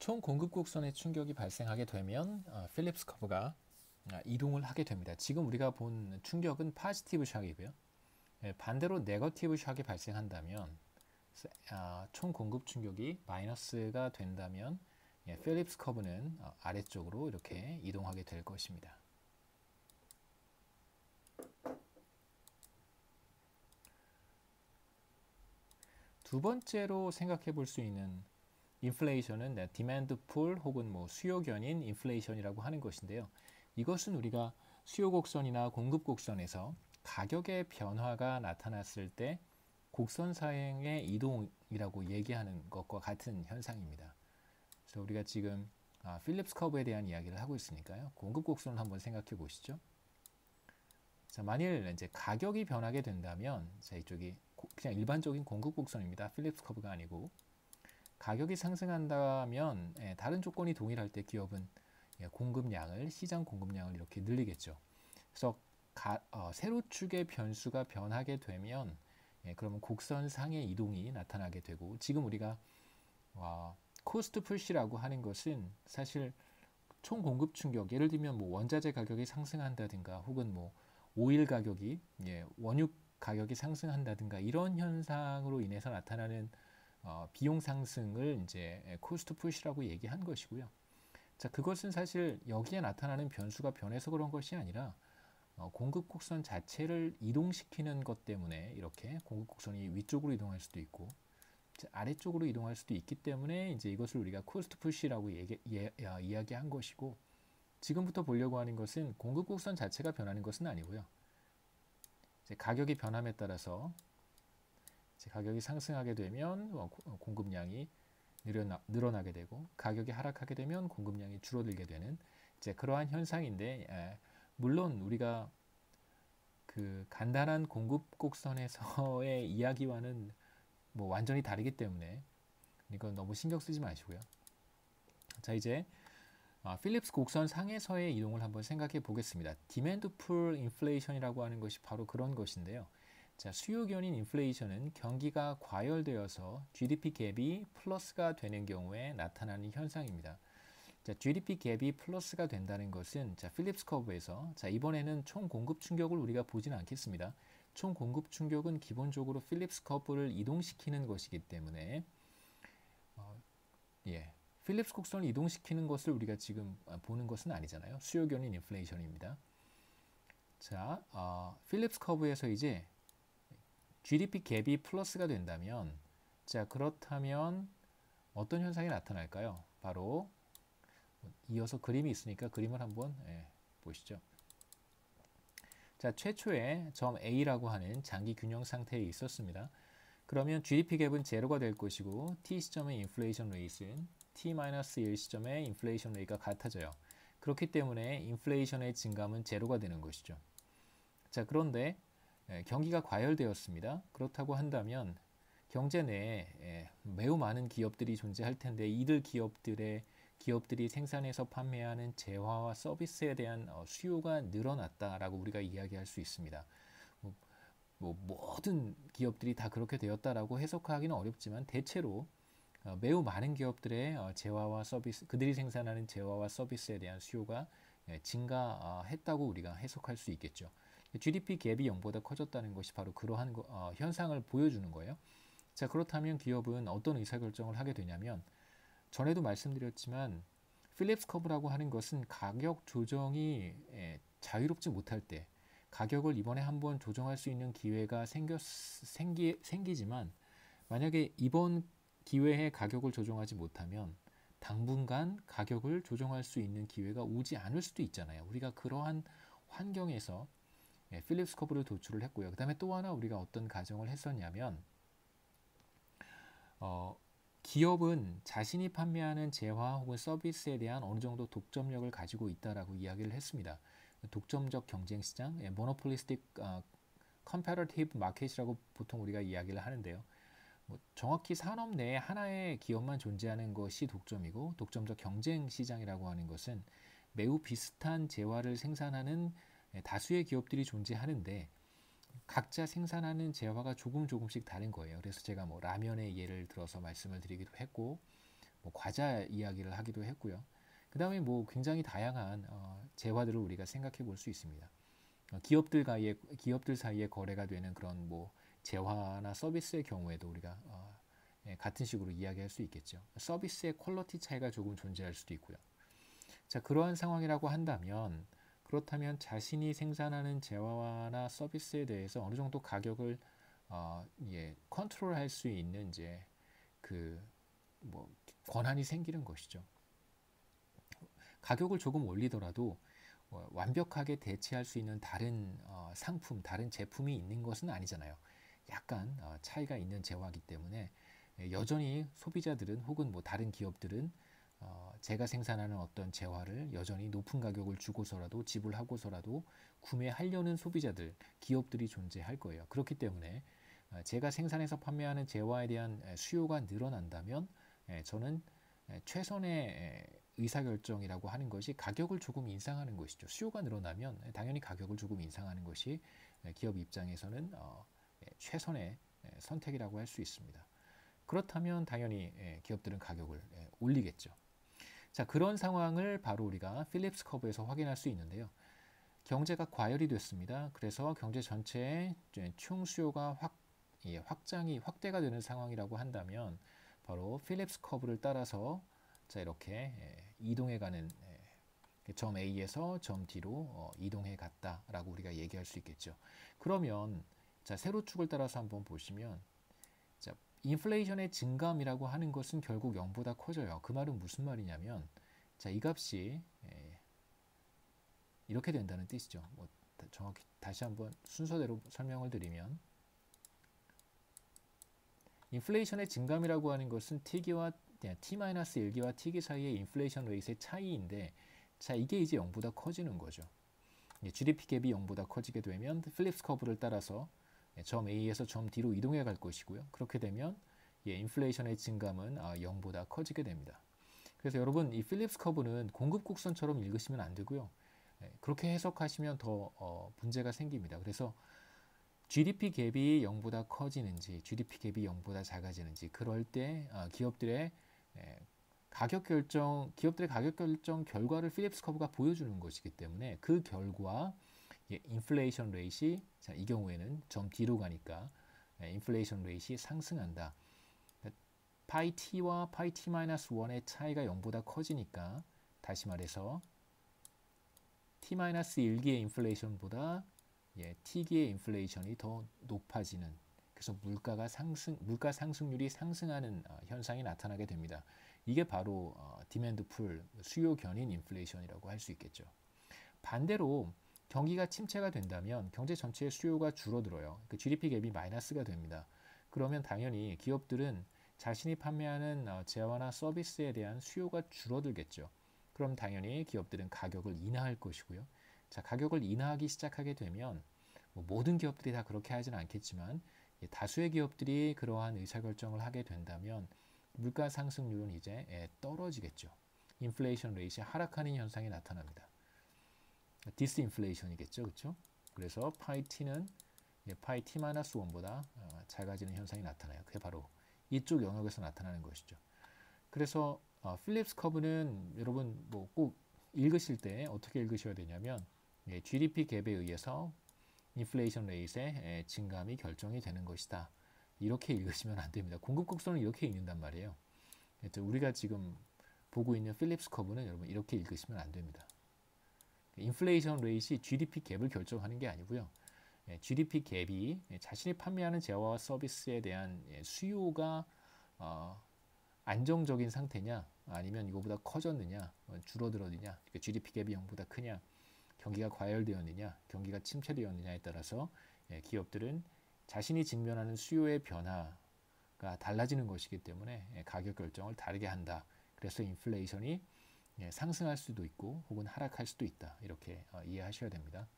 총 공급 곡선에 충격이 발생하게 되면 필립스 커브가 이동을 하게 됩니다. 지금 우리가 본 충격은 파지티브 샥이고요. 반대로 네거티브 샥이 발생한다면 총 공급 충격이 마이너스가 된다면 필립스 커브는 아래쪽으로 이렇게 이동하게 될 것입니다. 두 번째로 생각해 볼 수 있는 인플레이션은 디맨드 풀 혹은 수요 견인 인플레이션이라고 하는 것인데요. 이것은 우리가 수요 곡선이나 공급 곡선에서 가격의 변화가 나타났을 때 곡선 사이의 이동이라고 얘기하는 것과 같은 현상입니다. 그래서 우리가 지금 필립스 커브에 대한 이야기를 하고 있으니까요. 공급 곡선을 한번 생각해 보시죠. 자, 만일 이제 가격이 변하게 된다면, 자, 이쪽이 그냥 일반적인 공급 곡선입니다. 필립스 커브가 아니고, 가격이 상승한다면 다른 조건이 동일할 때 기업은 공급량을, 시장 공급량을 이렇게 늘리겠죠. 그래서 세로축의 변수가 변하게 되면 그러면 곡선상의 이동이 나타나게 되고, 지금 우리가 코스트 푸시라고 하는 것은 사실 총 공급 충격, 예를 들면 원자재 가격이 상승한다든가 혹은 오일 가격이 원유 가격이 상승한다든가 이런 현상으로 인해서 나타나는 비용 상승을 이제 코스트 푸시라고 얘기한 것이고요. 자, 그것은 사실 여기에 나타나는 변수가 변해서 그런 것이 아니라 공급 곡선 자체를 이동시키는 것 때문에 이렇게 공급 곡선이 위쪽으로 이동할 수도 있고 아래쪽으로 이동할 수도 있기 때문에 이제 이것을 우리가 코스트 푸시라고 이야기한 것이고, 지금부터 보려고 하는 것은 공급 곡선 자체가 변하는 것은 아니고요. 이제 가격이 변함에 따라서 이제 가격이 상승하게 되면 공급량이 늘어나게 되고, 가격이 하락하게 되면 공급량이 줄어들게 되는 이제 그러한 현상인데, 물론 우리가 그 간단한 공급 곡선에서의 이야기와는 완전히 다르기 때문에 이건 너무 신경 쓰지 마시고요. 자, 이제 필립스 곡선 상에서의 이동을 한번 생각해 보겠습니다. 디맨드 풀 인플레이션이라고 하는 것이 바로 그런 것인데요. 자, 수요 견인 인플레이션은 경기가 과열되어서 GDP 갭이 플러스가 되는 경우에 나타나는 현상입니다. 자, GDP 갭이 플러스가 된다는 것은 필립스 커브에서 이번에는 총 공급 충격을 우리가 보지는 않겠습니다. 총 공급 충격은 기본적으로 필립스 커브를 이동시키는 것이기 때문에 필립스 곡선을 이동시키는 것을 우리가 지금 보는 것은 아니잖아요. 수요 견인 인플레이션입니다. 자, 필립스 커브에서 이제 GDP 갭이 플러스가 된다면, 자, 그렇다면 어떤 현상이 나타날까요? 바로 이어서 그림이 있으니까 그림을 한번 보시죠. 자, 최초에 점 A라고 하는 장기 균형 상태에 있었습니다. 그러면 GDP 갭은 제로가 될 것이고 T 시점의 인플레이션 레이트는 T-1 시점의 인플레이션 레이트가 같아져요. 그렇기 때문에 인플레이션의 증감은 제로가 되는 것이죠. 자, 그런데 경기가 과열되었습니다. 그렇다고 한다면 경제 내에 매우 많은 기업들이 존재할 텐데, 이들 기업들이 생산해서 판매하는 재화와 서비스에 대한 수요가 늘어났다라고 우리가 이야기할 수 있습니다. 모든 기업들이 다 그렇게 되었다라고 해석하기는 어렵지만 대체로 매우 많은 기업들의 재화와 서비스, 그들이 생산하는 재화와 서비스에 대한 수요가 증가했다고 우리가 해석할 수 있겠죠. GDP 갭이 0보다 커졌다는 것이 바로 그러한 현상을 보여주는 거예요. 자, 그렇다면 기업은 어떤 의사결정을 하게 되냐면, 전에도 말씀드렸지만 필립스 커브라고 하는 것은 가격 조정이 자유롭지 못할 때 가격을 이번에 한번 조정할 수 있는 기회가 생기지만, 만약에 이번 기회에 가격을 조정하지 못하면 당분간 가격을 조정할 수 있는 기회가 오지 않을 수도 있잖아요. 우리가 그러한 환경에서 필립스 커브를 도출을 했고요. 그 다음에 또 하나 우리가 어떤 가정을 했었냐면, 기업은 자신이 판매하는 재화 혹은 서비스에 대한 어느 정도 독점력을 가지고 있다라고 이야기를 했습니다. 독점적 경쟁 시장, 모노폴리스틱 컴패러티브 마켓이라고 보통 우리가 이야기를 하는데요. 정확히 산업 내에 하나의 기업만 존재하는 것이 독점이고, 독점적 경쟁 시장이라고 하는 것은 매우 비슷한 재화를 생산하는 다수의 기업들이 존재하는데 각자 생산하는 재화가 조금씩 다른 거예요. 그래서 제가 라면의 예를 들어서 말씀을 드리기도 했고, 뭐 과자 이야기를 하기도 했고요. 그 다음에 뭐 굉장히 다양한 재화들을 우리가 생각해 볼 수 있습니다. 기업들 사이에 거래가 되는 그런 뭐 재화나 서비스의 경우에도 우리가 같은 식으로 이야기할 수 있겠죠. 서비스의 퀄리티 차이가 조금 존재할 수도 있고요. 자, 그러한 상황이라고 한다면 그렇다면 자신이 생산하는 재화나 서비스에 대해서 어느 정도 가격을 컨트롤할 수 있는 이제 그 뭐 권한이 생기는 것이죠. 가격을 조금 올리더라도 완벽하게 대체할 수 있는 다른 상품, 다른 제품이 있는 것은 아니잖아요. 약간 차이가 있는 재화이기 때문에 여전히 소비자들은 혹은 뭐 다른 기업들은 제가 생산하는 어떤 재화를 여전히 높은 가격을 주고서라도 지불하고서라도 구매하려는 소비자들, 기업들이 존재할 거예요. 그렇기 때문에 제가 생산해서 판매하는 재화에 대한 수요가 늘어난다면 저는 최선의 의사결정이라고 하는 것이 가격을 조금 인상하는 것이죠. 수요가 늘어나면 당연히 가격을 조금 인상하는 것이 기업 입장에서는 최선의 선택이라고 할 수 있습니다. 그렇다면 당연히 기업들은 가격을 올리겠죠. 자, 그런 상황을 바로 우리가 필립스 커브에서 확인할 수 있는데요. 경제가 과열이 됐습니다. 그래서 경제 전체의 총 수요가 확대가 되는 상황이라고 한다면 바로 필립스 커브를 따라서 자, 이렇게 이동해 가는 점 A에서 점 D로 이동해 갔다라고 우리가 얘기할 수 있겠죠. 그러면 자, 세로축을 따라서 한번 보시면 자, 인플레이션의 증감이라고 하는 것은 결국 0보다 커져요. 그 말은 무슨 말이냐면 자, 이 값이 이렇게 된다는 뜻이죠. 뭐 정확히 다시 한번 순서대로 설명을 드리면 인플레이션의 증감이라고 하는 것은 T-1기와 T기 사이의 인플레이션 레이트의 차이인데 자, 이게 이제 0보다 커지는 거죠. GDP 갭이 0보다 커지게 되면 필립스 커브를 따라서 점 A에서 점 D로 이동해 갈 것이고요. 그렇게 되면 인플레이션의 증감은 0보다 커지게 됩니다. 그래서 여러분 이 필립스 커브는 공급 곡선처럼 읽으시면 안 되고요. 그렇게 해석하시면 더 문제가 생깁니다. 그래서 GDP 갭이 0보다 커지는지 GDP 갭이 0보다 작아지는지 그럴 때 기업들의 가격 결정 결과를 필립스 커브가 보여주는 것이기 때문에 그 결과 인플레이션 레이트이 이 경우에는 점 D로 가니까 인플레이션 레이트이 상승한다. 파이 T와 파이 T-1의 차이가 0보다 커지니까 다시 말해서 T-1기의 인플레이션보다 T기의 인플레이션이 더 높아지는 그래서 물가 상승률이 상승하는 현상이 나타나게 됩니다. 이게 바로 디맨드 풀 수요 견인 인플레이션이라고 할 수 있겠죠. 반대로 경기가 침체가 된다면 경제 전체의 수요가 줄어들어요. 그 GDP 갭이 마이너스가 됩니다. 그러면 당연히 기업들은 자신이 판매하는 재화나 서비스에 대한 수요가 줄어들겠죠. 그럼 당연히 기업들은 가격을 인하할 것이고요. 자, 가격을 인하하기 시작하게 되면 모든 기업들이 다 그렇게 하지는 않겠지만 다수의 기업들이 그러한 의사결정을 하게 된다면 물가 상승률은 이제 떨어지겠죠. 인플레이션 레이트이 하락하는 현상이 나타납니다. 디스인플레이션이겠죠. 그렇죠? 그래서 파이 T는 파이 T-1보다 작아지는 현상이 나타나요. 그게 바로 이쪽 영역에서 나타나는 것이죠. 그래서 필립스 커브는 여러분 뭐 꼭 읽으실 때 어떻게 읽으셔야 되냐면 GDP 갭에 의해서 인플레이션 레이트의 증감이 결정이 되는 것이다. 이렇게 읽으시면 안 됩니다. 공급 곡선은 이렇게 읽는단 말이에요. 우리가 지금 보고 있는 필립스 커브는 여러분 이렇게 읽으시면 안 됩니다. 인플레이션 레이트이 GDP 갭을 결정하는 게 아니고요. GDP 갭이 자신이 판매하는 재화와 서비스에 대한 수요가 안정적인 상태냐 아니면 이거보다 커졌느냐 줄어들었느냐 GDP 갭이 0보다 크냐 경기가 과열되었느냐 경기가 침체되었느냐에 따라서 기업들은 자신이 직면하는 수요의 변화가 달라지는 것이기 때문에 가격 결정을 다르게 한다. 그래서 인플레이션이 상승할 수도 있고 혹은 하락할 수도 있다. 이렇게 이해하셔야 됩니다.